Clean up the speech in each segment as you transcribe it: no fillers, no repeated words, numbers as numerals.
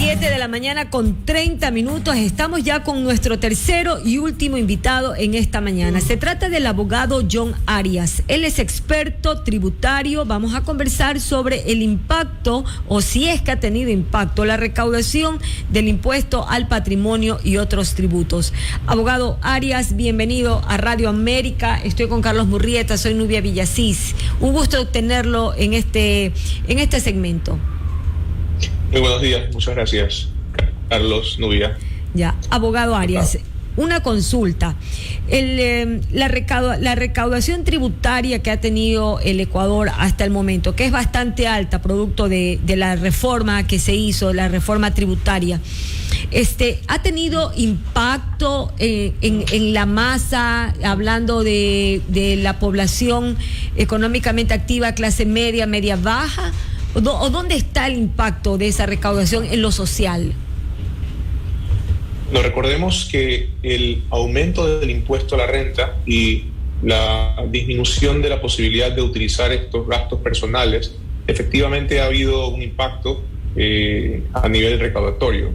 7 de la mañana con 30 minutos. Estamos ya con nuestro tercero y último invitado en esta mañana. Se trata del abogado John Arias. Él es experto tributario. Vamos a conversar sobre el impacto, o si es que ha tenido impacto, la recaudación del impuesto al patrimonio y otros tributos. Abogado Arias, bienvenido a Radio América. Estoy con Carlos Murrieta, soy Nubia Villasís. Un gusto tenerlo en este segmento. Muy buenos días, muchas gracias, Carlos, Nubia. Ya, abogado Arias, una consulta. La recaudación tributaria que ha tenido el Ecuador hasta el momento, que es bastante alta, producto de la reforma que se hizo, la reforma tributaria, ¿ha tenido impacto en la masa, hablando de la población económicamente activa, clase media, media baja? ¿O dónde está el impacto de esa recaudación en lo social? No, recordemos que el aumento del impuesto a la renta y la disminución de la posibilidad de utilizar estos gastos personales, efectivamente ha habido un impacto a nivel recaudatorio.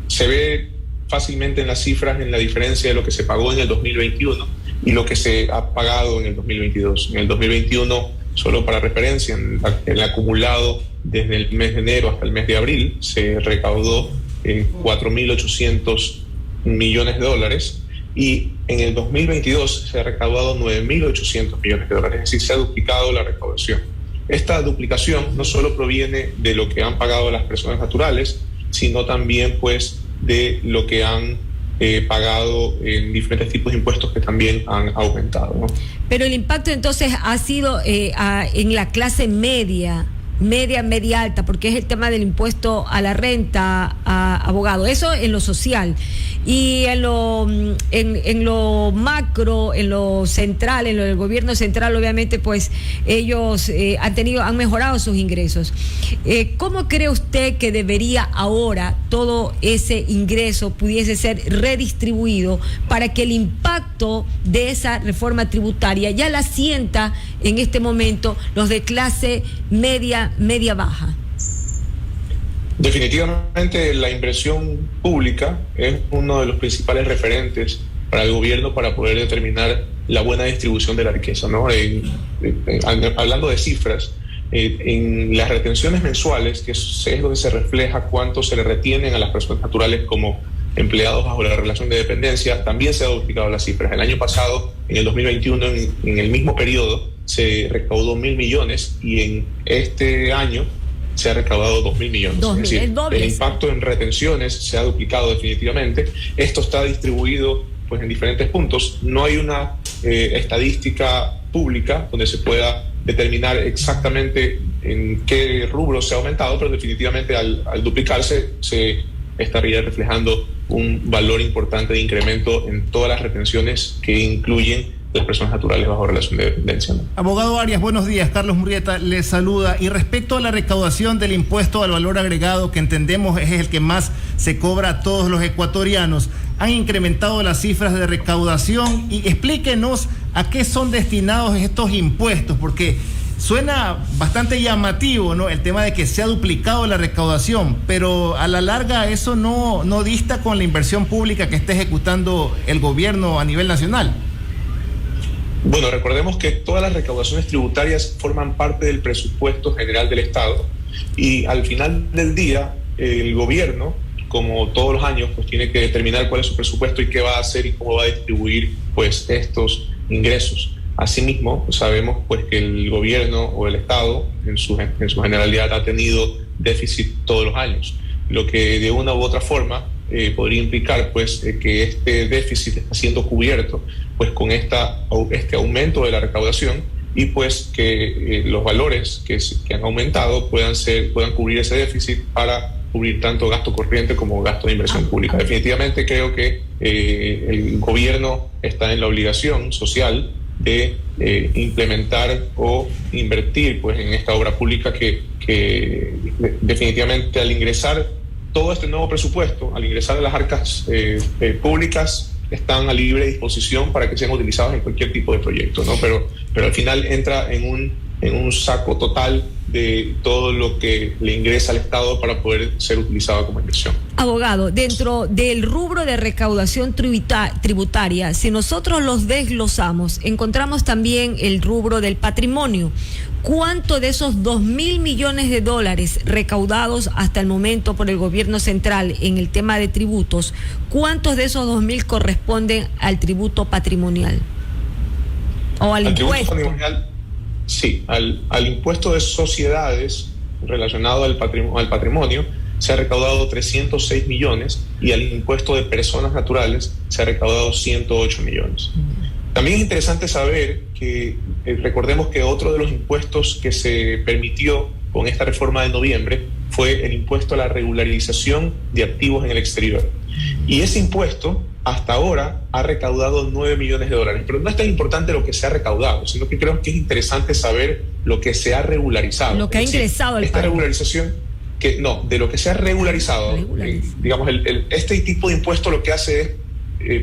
Se ve fácilmente en las cifras, en la diferencia de lo que se pagó en el 2021 y lo que se ha pagado en el 2022. En el 2021, solo para referencia, en el acumulado desde el mes de enero hasta el mes de abril, se recaudó 4.800 millones de dólares, y en el 2022 se ha recaudado 9.800 millones de dólares, es decir, se ha duplicado la recaudación. Esta duplicación no solo proviene de lo que han pagado las personas naturales, sino también pues de lo que han pagado en diferentes tipos de impuestos que también han aumentado, ¿no? Pero el impacto entonces ha sido en la clase media alta, porque es el tema del impuesto a la renta, abogado. Eso en lo social. Y en lo macro, en lo central, en lo del gobierno central, obviamente, pues ellos han mejorado sus ingresos. ¿Cómo cree usted que debería ahora todo ese ingreso pudiese ser redistribuido para que el impacto de esa reforma tributaria ya la sienta en este momento los de clase media baja? Definitivamente la inversión pública es uno de los principales referentes para el gobierno para poder determinar la buena distribución de la riqueza, ¿no? Hablando de cifras, en las retenciones mensuales, que es donde se refleja cuánto se le retienen a las personas naturales como empleados bajo la relación de dependencia, también se ha duplicado las cifras. El año pasado, en el 2021, en el mismo periodo, se recaudó 1.000 millones, y en este año se ha recaudado 2.000 millones. Es decir, el impacto en retenciones se ha duplicado definitivamente. Esto está distribuido pues en diferentes puntos. No hay una estadística pública donde se pueda determinar exactamente en qué rubro se ha aumentado, pero definitivamente al duplicarse se estaría reflejando un valor importante de incremento en todas las retenciones que incluyen las personas naturales bajo relación de dependencia, ¿no? Abogado Arias, buenos días. Carlos Murrieta le saluda. Y respecto a la recaudación del impuesto al valor agregado, que entendemos es el que más se cobra a todos los ecuatorianos, han incrementado las cifras de recaudación, y explíquenos a qué son destinados estos impuestos, porque suena bastante llamativo, ¿no?, el tema de que se ha duplicado la recaudación, pero a la larga eso no dista con la inversión pública que está ejecutando el gobierno a nivel nacional. Bueno, recordemos que todas las recaudaciones tributarias forman parte del presupuesto general del Estado, y al final del día el gobierno, como todos los años, pues tiene que determinar cuál es su presupuesto y qué va a hacer y cómo va a distribuir pues estos ingresos. Asimismo, sabemos pues que el gobierno o el Estado en su generalidad ha tenido déficit todos los años, lo que de una u otra forma podría implicar pues que este déficit está siendo cubierto pues con este aumento de la recaudación, y pues que los valores que han aumentado puedan cubrir ese déficit para cubrir tanto gasto corriente como gasto de inversión pública. Definitivamente creo que el gobierno está en la obligación social de implementar o invertir pues en esta obra pública que definitivamente al ingresar todo este nuevo presupuesto, al ingresar a las arcas públicas, están a libre disposición para que sean utilizados en cualquier tipo de proyecto, ¿no? Pero al final entra en un en un saco total de todo lo que le ingresa al Estado para poder ser utilizado como inversión. Abogado, dentro del rubro de recaudación tributaria, si nosotros los desglosamos, encontramos también el rubro del patrimonio. ¿Cuánto de esos 2.000 millones de dólares recaudados hasta el momento por el gobierno central en el tema de tributos, cuántos de esos 2.000 corresponden al tributo patrimonial? ¿O al impuesto? Tributo patrimonial, sí, al impuesto de sociedades relacionado al patrimonio se ha recaudado 306 millones y al impuesto de personas naturales se ha recaudado 108 millones. También es interesante saber que recordemos que otro de los impuestos que se permitió con esta reforma de noviembre fue el impuesto a la regularización de activos en el exterior. Y ese impuesto hasta ahora ha recaudado 9 millones de dólares. Pero no es tan importante lo que se ha recaudado, sino que creo que es interesante saber lo que se ha regularizado. Lo que ha ingresado al país. Esta regularización, de lo que se ha regularizado. Digamos, este tipo de impuesto lo que hace es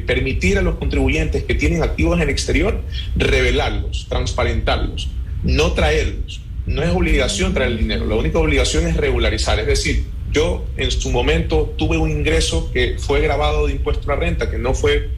permitir a los contribuyentes que tienen activos en el exterior revelarlos, transparentarlos, no traerlos. No es obligación traer el dinero, la única obligación es regularizar. Es decir, yo en su momento tuve un ingreso que fue grabado de impuesto a la renta, que no fue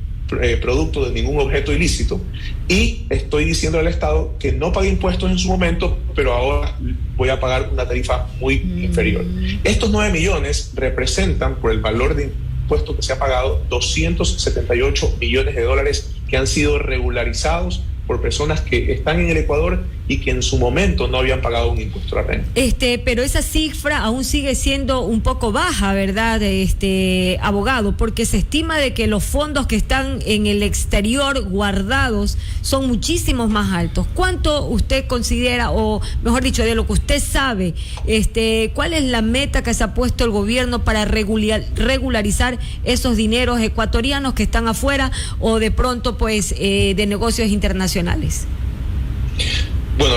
producto de ningún objeto ilícito, y estoy diciendo al Estado que no pagué impuestos en su momento, pero ahora voy a pagar una tarifa muy inferior. Estos 9 millones representan, por el valor de impuesto que se ha pagado, 278 millones de dólares que han sido regularizados por personas que están en el Ecuador y que en su momento no habían pagado un impuesto a la renta. Pero esa cifra aún sigue siendo un poco baja, ¿verdad, abogado? Porque se estima de que los fondos que están en el exterior guardados son muchísimos más altos. ¿Cuánto usted considera, o mejor dicho, de lo que usted sabe, cuál es la meta que se ha puesto el gobierno para regularizar esos dineros ecuatorianos que están afuera o de pronto pues de negocios internacionales? Bueno,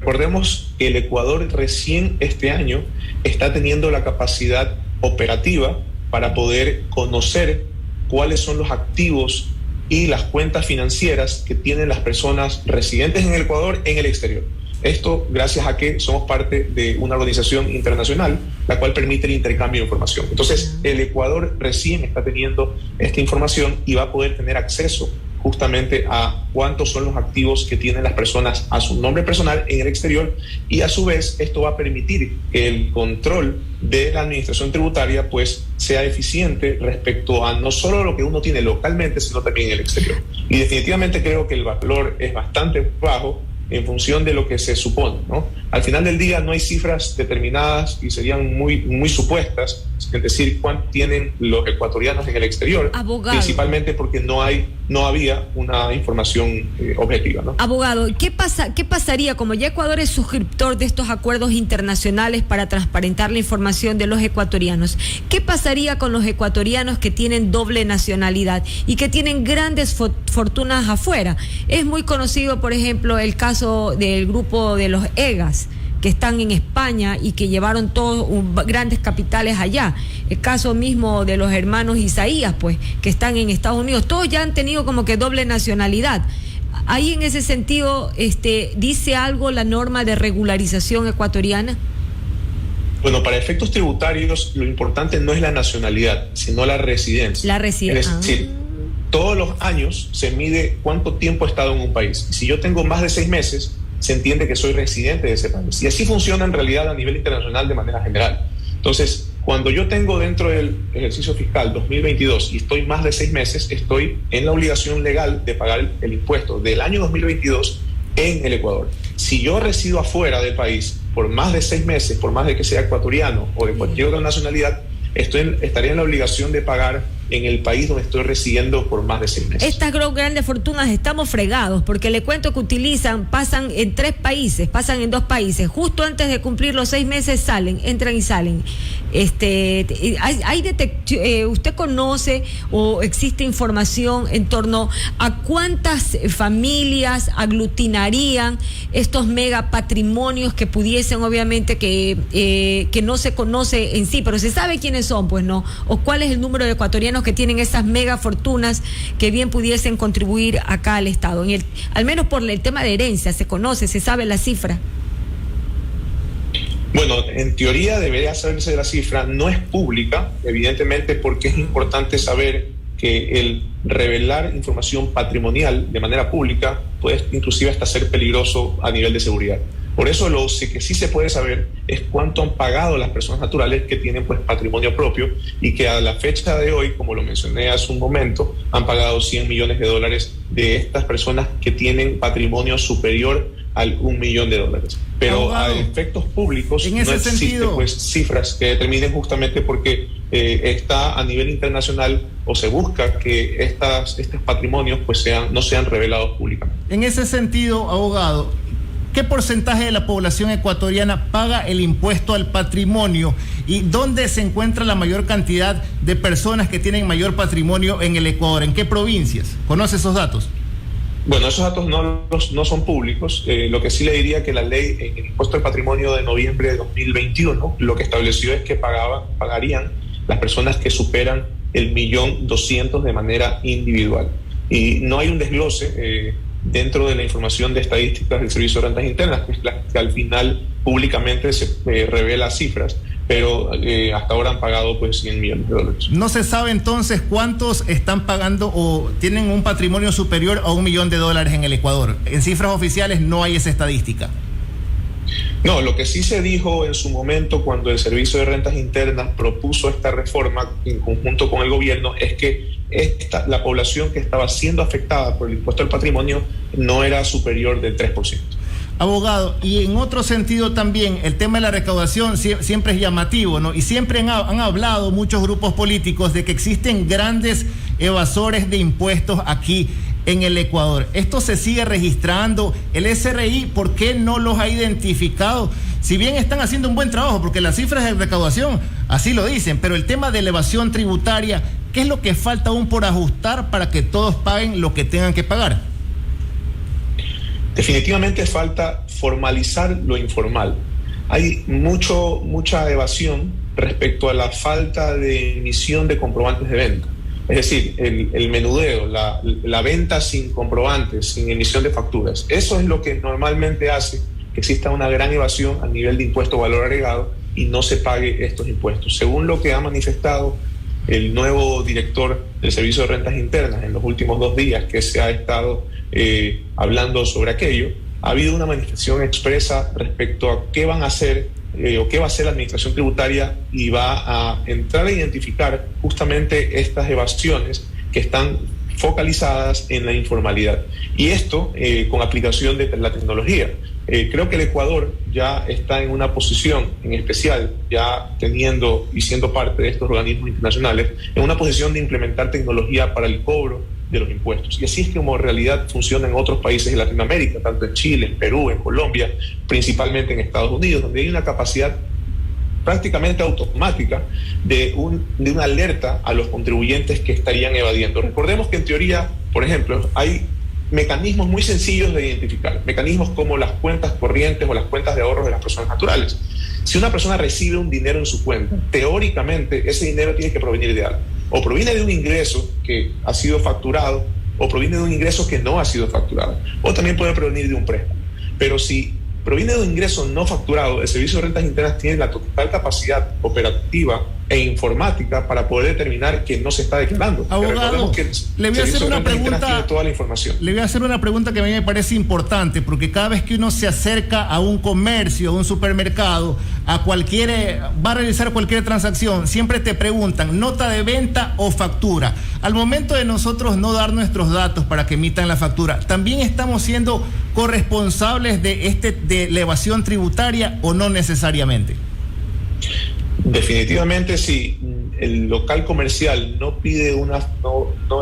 recordemos que el Ecuador recién este año está teniendo la capacidad operativa para poder conocer cuáles son los activos y las cuentas financieras que tienen las personas residentes en el Ecuador en el exterior. Esto gracias a que somos parte de una organización internacional, la cual permite el intercambio de información. Entonces, el Ecuador recién está teniendo esta información y va a poder tener acceso justamente a cuántos son los activos que tienen las personas a su nombre personal en el exterior, y a su vez esto va a permitir que el control de la administración tributaria pues sea eficiente respecto a no solo lo que uno tiene localmente, sino también en el exterior. Y definitivamente creo que el valor es bastante bajo en función de lo que se supone, ¿no? Al final del día no hay cifras determinadas y serían muy supuestas, es decir, cuánto tienen los ecuatorianos en el exterior, abogado, principalmente porque no había una información objetiva, ¿no? Abogado, ¿qué pasaría, como ya Ecuador es suscriptor de estos acuerdos internacionales para transparentar la información de los ecuatorianos? ¿Qué pasaría con los ecuatorianos que tienen doble nacionalidad y que tienen grandes fortunas afuera? Es muy conocido, por ejemplo, el caso del grupo de los EGAS, que están en España y que llevaron todos grandes capitales allá. El caso mismo de los hermanos Isaías, pues, que están en Estados Unidos. Todos ya han tenido como que doble nacionalidad. Ahí en ese sentido, ¿dice algo la norma de regularización ecuatoriana? Bueno, para efectos tributarios, lo importante no es la nacionalidad, sino la residencia. La residencia. Es decir, todos los años se mide cuánto tiempo he estado en un país. Si yo tengo más de 6 meses, se entiende que soy residente de ese país. Y así funciona en realidad a nivel internacional de manera general. Entonces, cuando yo tengo dentro del ejercicio fiscal 2022 y estoy más de 6 meses, estoy en la obligación legal de pagar el impuesto del año 2022 en el Ecuador. Si yo resido afuera del país por más de 6 meses, por más de que sea ecuatoriano o de cualquier otra nacionalidad, estaría en la obligación de pagar en el país donde estoy residiendo por más de 6 meses. Estas grandes fortunas estamos fregados, porque le cuento que pasan en 3 países, pasan en 2 países, justo antes de cumplir los 6 meses entran y salen. ¿Usted conoce o existe información en torno a cuántas familias aglutinarían estos megapatrimonios que pudiesen, obviamente, que no se conoce en sí, pero se sabe quiénes son, pues, ¿no? O cuál es el número de ecuatorianos que tienen esas mega fortunas que bien pudiesen contribuir acá al Estado, al menos por el tema de herencia, se conoce, se sabe la cifra? Bueno, en teoría debería saberse la cifra, no es pública, evidentemente, porque es importante saber que el revelar información patrimonial de manera pública puede inclusive hasta ser peligroso a nivel de seguridad. Por eso lo que sí se puede saber es cuánto han pagado las personas naturales que tienen pues patrimonio propio y que a la fecha de hoy, como lo mencioné hace un momento, han pagado $100 millones de estas personas que tienen patrimonio superior al $1 millón. Pero a efectos públicos no existen pues cifras que determinen, justamente porque está a nivel internacional, o se busca que estos patrimonios pues no sean revelados públicamente. En ese sentido, abogado, ¿qué porcentaje de la población ecuatoriana paga el impuesto al patrimonio? ¿Y dónde se encuentra la mayor cantidad de personas que tienen mayor patrimonio en el Ecuador? ¿En qué provincias? ¿Conoce esos datos? Bueno, esos datos no son públicos. Lo que sí le diría que la ley en el impuesto al patrimonio de noviembre de 2021 lo que estableció es que pagarían las personas que superan el 1.200.000 de manera individual. Y no hay un desglose dentro de la información de estadísticas del Servicio de Rentas Internas, que es la que al final públicamente se revela cifras, pero hasta ahora han pagado pues $100 millones. No se sabe entonces cuántos están pagando o tienen un patrimonio superior a $1 millón en el Ecuador. En cifras oficiales no hay esa estadística. No, lo que sí se dijo en su momento cuando el Servicio de Rentas Internas propuso esta reforma en conjunto con el gobierno es que la población que estaba siendo afectada por el impuesto al patrimonio no era superior del 3%. Abogado, y en otro sentido también, el tema de la recaudación siempre es llamativo, ¿no? Y siempre han hablado muchos grupos políticos de que existen grandes evasores de impuestos aquí en el Ecuador. Esto se sigue registrando. El SRI, ¿por qué no los ha identificado? Si bien están haciendo un buen trabajo, porque las cifras de recaudación así lo dicen, pero el tema de elevación tributaria, ¿qué es lo que falta aún por ajustar para que todos paguen lo que tengan que pagar? Definitivamente falta formalizar lo informal. Hay mucha evasión respecto a la falta de emisión de comprobantes de venta. Es decir, el menudeo, la venta sin comprobantes, sin emisión de facturas. Eso es lo que normalmente hace que exista una gran evasión a nivel de impuesto valor agregado y no se pague estos impuestos. Según lo que ha manifestado el nuevo director del Servicio de Rentas Internas en los últimos 2 días que se ha estado hablando sobre aquello, ha habido una manifestación expresa respecto a qué van a hacer o qué va a hacer la administración tributaria, y va a entrar a identificar justamente estas evasiones que están focalizadas en la informalidad. Y esto con aplicación de la tecnología. Creo que el Ecuador ya está en una posición, en especial ya teniendo y siendo parte de estos organismos internacionales, en una posición de implementar tecnología para el cobro de los impuestos. Y así es como en realidad funciona en otros países de Latinoamérica, tanto en Chile, en Perú, en Colombia, principalmente en Estados Unidos, donde hay una capacidad prácticamente automática de una alerta a los contribuyentes que estarían evadiendo. Recordemos que en teoría, por ejemplo, hay mecanismos muy sencillos de identificar, mecanismos como las cuentas corrientes o las cuentas de ahorros de las personas naturales. Si una persona recibe un dinero en su cuenta, teóricamente ese dinero tiene que provenir de algo. O proviene de un ingreso que ha sido facturado, o proviene de un ingreso que no ha sido facturado, o también puede provenir de un préstamo. Pero si proviene de un ingreso no facturado, el Servicio de Rentas Internas tiene la total capacidad operativa e informática para poder determinar que no se está declarando. Abogado, le voy a hacer una pregunta. Tiene toda la información. Le voy a hacer una pregunta que a mí me parece importante, porque cada vez que uno se acerca a un comercio, a un supermercado, va a realizar cualquier transacción, siempre te preguntan nota de venta o factura. Al momento de nosotros no dar nuestros datos para que emitan la factura, ¿también estamos siendo corresponsables de la evasión tributaria o no necesariamente? Definitivamente, si el local comercial no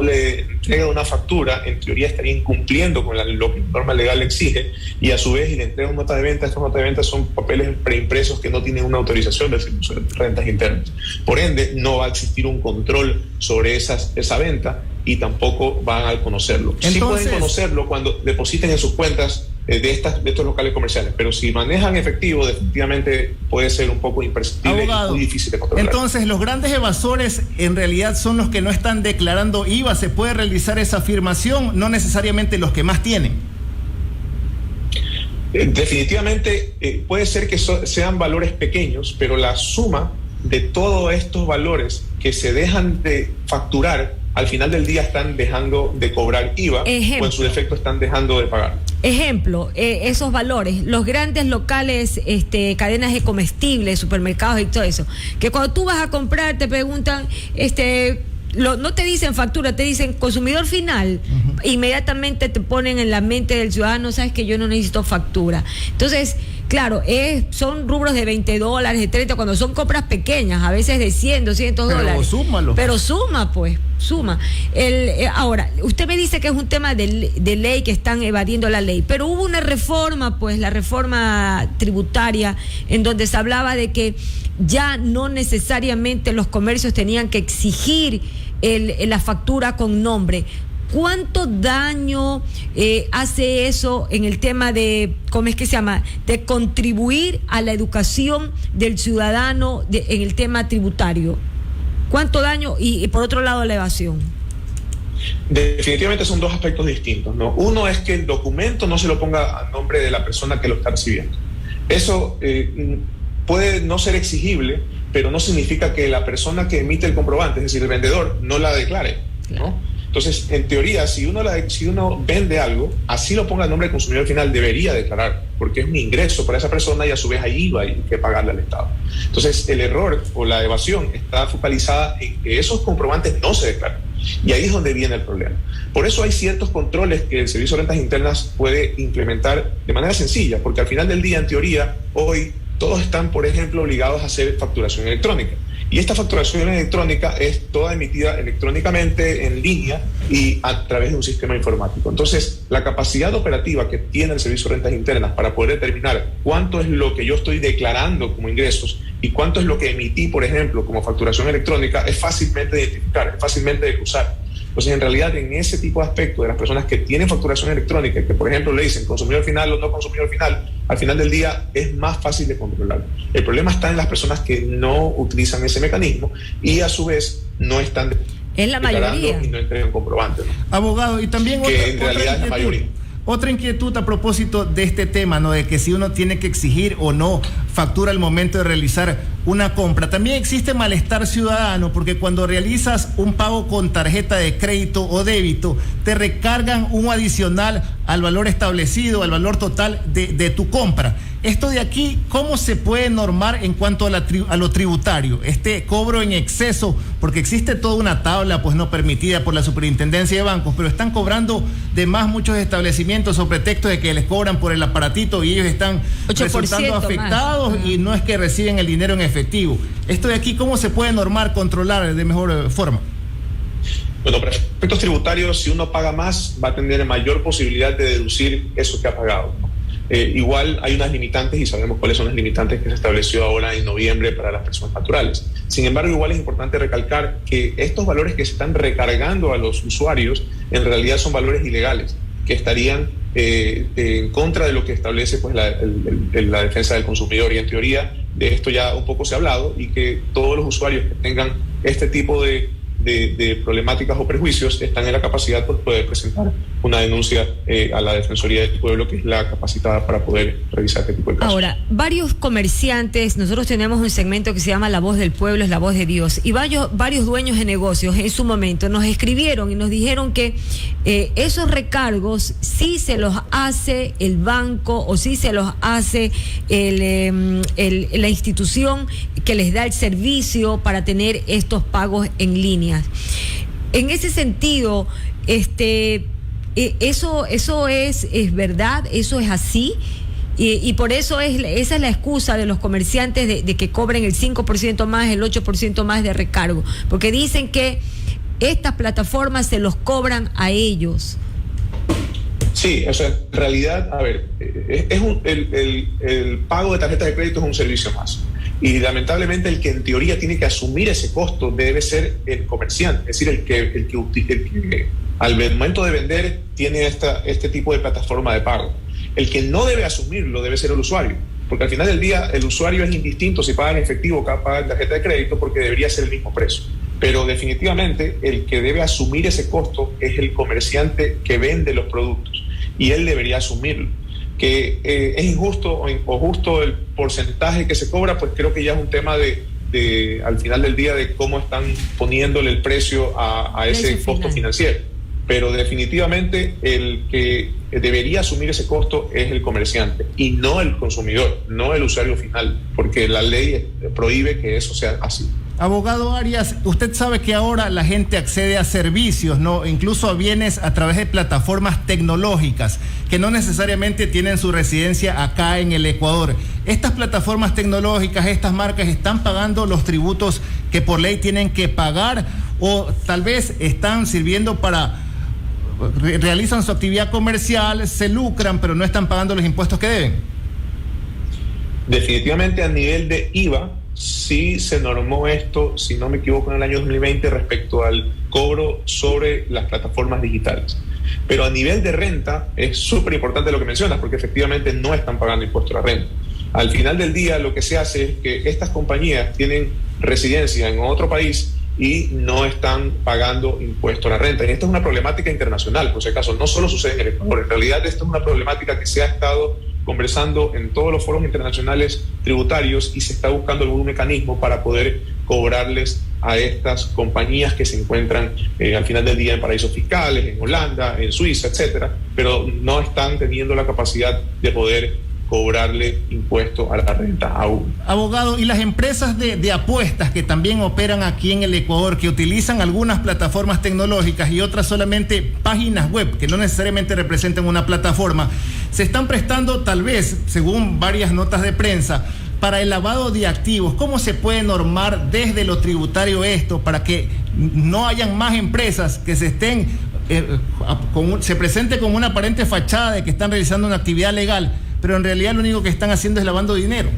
le entrega una factura, en teoría estaría incumpliendo con lo que la norma legal exige, y a su vez le entrega una nota de venta. Estas notas de venta son papeles preimpresos que no tienen una autorización del Servicio de Rentas Internas. Por ende, no va a existir un control sobre esa venta y tampoco van a conocerlo. Entonces, sí pueden conocerlo cuando depositen en sus cuentas de estos locales comerciales, pero si manejan efectivo, definitivamente puede ser un poco imperceptible. Abogado, y muy difícil de controlar. Entonces, los grandes evasores en realidad son los que no están declarando IVA. ¿Se puede realizar esa afirmación? No necesariamente los que más tienen. Definitivamente puede ser que sean valores pequeños, pero la suma de todos estos valores que se dejan de facturar, al final del día están dejando de cobrar IVA. Ejemplo. O en su defecto están dejando de pagar. Ejemplo, esos valores, los grandes locales, cadenas de comestibles, supermercados y todo eso, que cuando tú vas a comprar te preguntan, no te dicen factura, te dicen consumidor final. Inmediatamente te ponen en la mente del ciudadano, sabes que yo no necesito factura. Entonces, claro, son rubros de $20, de 30, cuando son compras pequeñas, a veces de 100, 200 dólares. Pero súmalo. Pero suma, pues, suma. Ahora, usted me dice que es un tema de ley, que están evadiendo la ley, pero hubo una reforma, pues, la reforma tributaria, en donde se hablaba de que ya no necesariamente los comercios tenían que exigir la factura con nombre. ¿Cuánto daño hace eso en el tema de, ¿cómo es que se llama?, de contribuir a la educación del ciudadano en el tema tributario? ¿Cuánto daño? Y por otro lado, la evasión. Definitivamente son dos aspectos distintos, ¿no? Uno es que el documento no se lo ponga a nombre de la persona que lo está recibiendo. Eso puede no ser exigible, pero no significa que la persona que emite el comprobante, es decir, el vendedor, no la declare, ¿no? Entonces, en teoría, si uno vende algo, así lo ponga el nombre del consumidor final, debería declarar, porque es un ingreso para esa persona y a su vez hay IVA y que pagarle al Estado. Entonces, el error o la evasión está focalizada en que esos comprobantes no se declaran. Y ahí es donde viene el problema. Por eso hay ciertos controles que el Servicio de Rentas Internas puede implementar de manera sencilla, porque al final del día, en teoría, hoy todos están, por ejemplo, obligados a hacer facturación electrónica. Y esta facturación electrónica es toda emitida electrónicamente en línea y a través de un sistema informático. Entonces, la capacidad operativa que tiene el Servicio de Rentas Internas para poder determinar cuánto es lo que yo estoy declarando como ingresos y cuánto es lo que emití, por ejemplo, como facturación electrónica, es fácilmente de identificar, es fácilmente de cruzar. Entonces, en realidad, en ese tipo de aspectos de las personas que tienen facturación electrónica y que, por ejemplo, le dicen consumidor final o no consumidor final, al final del día es más fácil de controlar. El problema está en las personas que no utilizan ese mecanismo y, a su vez, no están es la mayoría y no entregan comprobantes, ¿no? Abogado, y también que en realidad es la mayoría. Otra inquietud a propósito de este tema, ¿no?, de que si uno tiene que exigir o no factura al momento de realizar una compra. También existe malestar ciudadano porque cuando realizas un pago con tarjeta de crédito o débito, te recargan un adicional al valor establecido, al valor total de tu compra. Esto de aquí, ¿cómo se puede normar en cuanto a lo tributario? Este cobro en exceso, porque existe toda una tabla pues no permitida por la Superintendencia de Bancos, pero están cobrando de más muchos establecimientos sobre pretexto de que les cobran por el aparatito y ellos están resultando afectados y no es que reciben el dinero en efectivo. Esto de aquí, ¿cómo se puede normar, controlar de mejor forma? Bueno, para efectos tributarios, si uno paga más, va a tener mayor posibilidad de deducir eso que ha pagado, ¿no? Igual hay unas limitantes y sabemos cuáles son las limitantes que se estableció ahora en noviembre para las personas naturales. Sin embargo, igual es importante recalcar que estos valores que se están recargando a los usuarios en realidad son valores ilegales que estarían en contra de lo que establece pues la defensa del consumidor, y en teoría de esto ya un poco se ha hablado, y que todos los usuarios que tengan este tipo de problemáticas o prejuicios están en la capacidad pues, de poder presentar una denuncia a la Defensoría del Pueblo, que es la capacitada para poder revisar este tipo de casos. Ahora, varios comerciantes, nosotros tenemos un segmento que se llama La Voz del Pueblo, es la voz de Dios, y varios dueños de negocios en su momento nos escribieron y nos dijeron que esos recargos sí se los hace el banco o sí se los hace la institución que les da el servicio para tener estos pagos en línea. En ese sentido, eso es verdad, eso es así, y por eso esa es la excusa de los comerciantes de que cobren el 5% más, el 8% más de recargo, porque dicen que estas plataformas se los cobran a ellos. Sí, o sea, en realidad, a ver, el pago de tarjeta de crédito es un servicio más. Y lamentablemente el que en teoría tiene que asumir ese costo debe ser el comerciante, es decir, el que al momento de vender tiene este tipo de plataforma de pago. El que no debe asumirlo debe ser el usuario, porque al final del día el usuario es indistinto si paga en efectivo o paga en tarjeta de crédito, porque debería ser el mismo precio. Pero definitivamente el que debe asumir ese costo es el comerciante que vende los productos, y él debería asumirlo. Que es injusto o justo el porcentaje que se cobra, pues creo que ya es un tema de al final del día de cómo están poniéndole el precio a ese costo financiero. Pero definitivamente el que debería asumir ese costo es el comerciante y no el consumidor, no el usuario final, porque la ley prohíbe que eso sea así. Abogado Arias, usted sabe que ahora la gente accede a servicios, ¿no? Incluso a bienes a través de plataformas tecnológicas que no necesariamente tienen su residencia acá en el Ecuador. Estas plataformas tecnológicas, estas marcas, ¿están pagando los tributos que por ley tienen que pagar o tal vez están sirviendo para realizan su actividad comercial, se lucran, pero no están pagando los impuestos que deben? Definitivamente a nivel de IVA sí se normó esto, si no me equivoco, en el año 2020 respecto al cobro sobre las plataformas digitales. Pero a nivel de renta es súper importante lo que mencionas, porque efectivamente no están pagando impuesto a la renta. Al final del día lo que se hace es que estas compañías tienen residencia en otro país y no están pagando impuesto a la renta. Y esta es una problemática internacional, por si acaso, no solo sucede en el Ecuador. En realidad esta es una problemática que se ha estado conversando en todos los foros internacionales tributarios y se está buscando algún mecanismo para poder cobrarles a estas compañías que se encuentran al final del día en paraísos fiscales, en Holanda, en Suiza, etcétera, pero no están teniendo la capacidad de poder cobrarle impuesto a la renta aún. Abogado, y las empresas de apuestas que también operan aquí en el Ecuador, que utilizan algunas plataformas tecnológicas y otras solamente páginas web, que no necesariamente representan una plataforma, se están prestando tal vez, según varias notas de prensa, para el lavado de activos. ¿Cómo se puede normar desde lo tributario esto para que no hayan más empresas que se estén se presente como una aparente fachada de que están realizando una actividad legal, pero en realidad lo único que están haciendo es lavando dinero?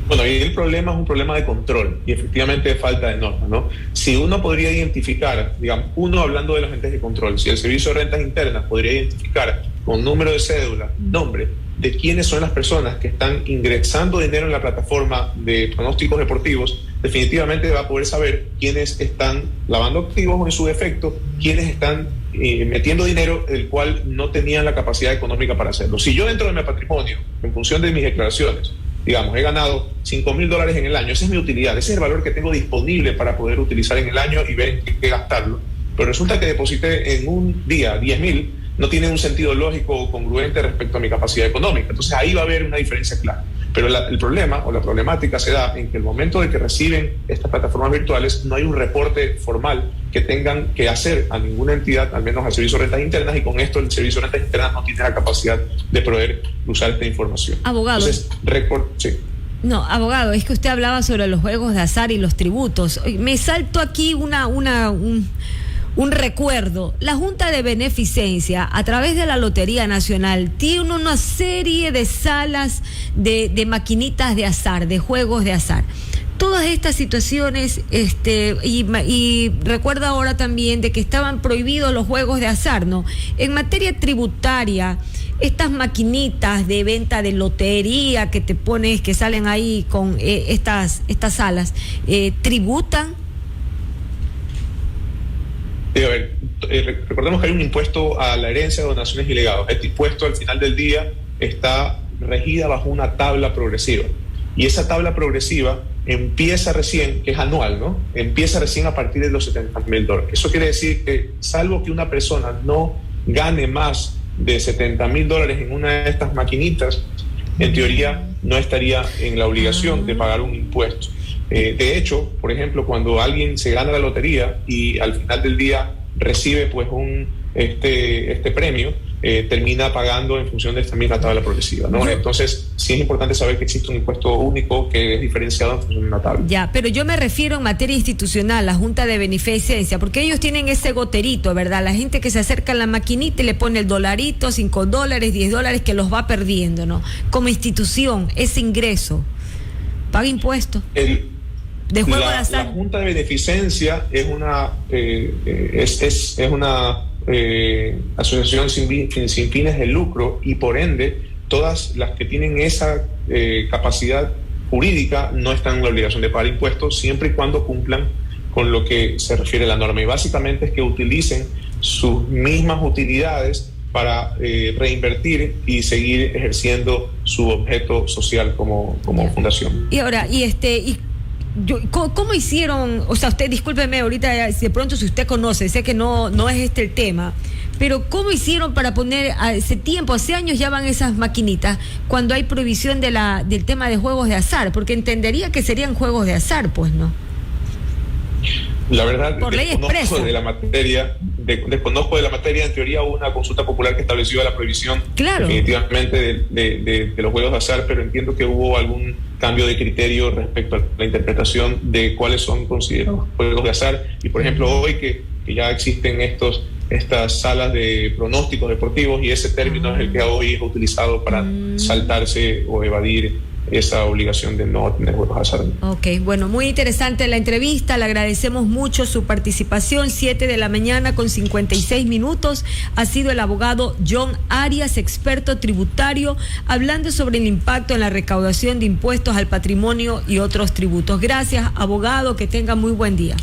Bueno, y el problema es un problema de control y efectivamente de falta de norma, ¿no? Si uno podría identificar, digamos, uno hablando de los entes de control, si el Servicio de Rentas Internas podría identificar con número de cédula, nombre, de quiénes son las personas que están ingresando dinero en la plataforma de pronósticos deportivos, definitivamente va a poder saber quiénes están lavando activos o en su defecto, quiénes están metiendo dinero el cual no tenían la capacidad económica para hacerlo. Si yo dentro de mi patrimonio, en función de mis declaraciones, digamos, he ganado $5,000 en el año, esa es mi utilidad, ese es el valor que tengo disponible para poder utilizar en el año y ver en qué gastarlo, pero resulta que deposité en un día 10,000, no tiene un sentido lógico o congruente respecto a mi capacidad económica. Entonces ahí va a haber una diferencia clara. Pero el problema o la problemática se da en que el momento de que reciben estas plataformas virtuales no hay un reporte formal que tengan que hacer a ninguna entidad, al menos al Servicio de Rentas Internas, y con esto el Servicio de Rentas Internas no tiene la capacidad de poder usar esta información. Abogado. Entonces, sí. No, abogado, es que usted hablaba sobre los juegos de azar y los tributos. Me salto aquí un recuerdo. La Junta de Beneficencia, a través de la Lotería Nacional, tiene una serie de salas de maquinitas de azar, de juegos de azar. Todas estas situaciones, y recuerdo ahora también de que estaban prohibidos los juegos de azar, ¿no? En materia tributaria, estas maquinitas de venta de lotería que te pones, que salen ahí con estas salas, ¿tributan? Sí, a ver, recordemos que hay un impuesto a la herencia, donaciones y legados. Este impuesto al final del día está regida bajo una tabla progresiva. Y esa tabla progresiva empieza recién, que es anual, ¿no? Empieza recién a partir de los $70,000. Eso quiere decir que, salvo que una persona no gane más de $70,000 en una de estas maquinitas, en teoría no estaría en la obligación de pagar un impuesto. De hecho, por ejemplo, cuando alguien se gana la lotería y al final del día recibe pues este premio, termina pagando en función de esta misma tabla progresiva, ¿no? Entonces, sí es importante saber que existe un impuesto único que es diferenciado en función de una tabla. Ya, pero yo me refiero en materia institucional, la Junta de Beneficencia, porque ellos tienen ese goterito, ¿verdad? La gente que se acerca a la maquinita y le pone el dolarito, $5, $10, que los va perdiendo, ¿no? Como institución, ese ingreso, ¿paga impuestos? De juego de azar. La Junta de Beneficencia es una asociación sin fines de lucro y por ende todas las que tienen esa capacidad jurídica no están en la obligación de pagar impuestos siempre y cuando cumplan con lo que se refiere a la norma, y básicamente es que utilicen sus mismas utilidades para reinvertir y seguir ejerciendo su objeto social como fundación. Y ahora, ¿cómo hicieron? O sea, usted, discúlpeme ahorita, si de pronto si usted conoce, sé que no es el tema, pero ¿cómo hicieron para poner hace años ya van esas maquinitas, cuando hay prohibición del tema de juegos de azar? Porque entendería que serían juegos de azar, pues, ¿no? La verdad, por ley expresa. Desconozco de la materia. En teoría hubo una consulta popular que estableció la prohibición, claro, definitivamente de los juegos de azar, pero entiendo que hubo algún cambio de criterio respecto a la interpretación de cuáles son considerados juegos de azar. Y por ejemplo, hoy que ya existen estas salas de pronósticos deportivos, y ese término es el que hoy es utilizado para saltarse o evadir esa obligación de no tener juegos de azar. Ok, bueno, muy interesante la entrevista, le agradecemos mucho su participación. 7:56 a.m. Ha sido el abogado John Arias, experto tributario, hablando sobre el impacto en la recaudación de impuestos al patrimonio y otros tributos. Gracias, abogado, que tenga muy buen día.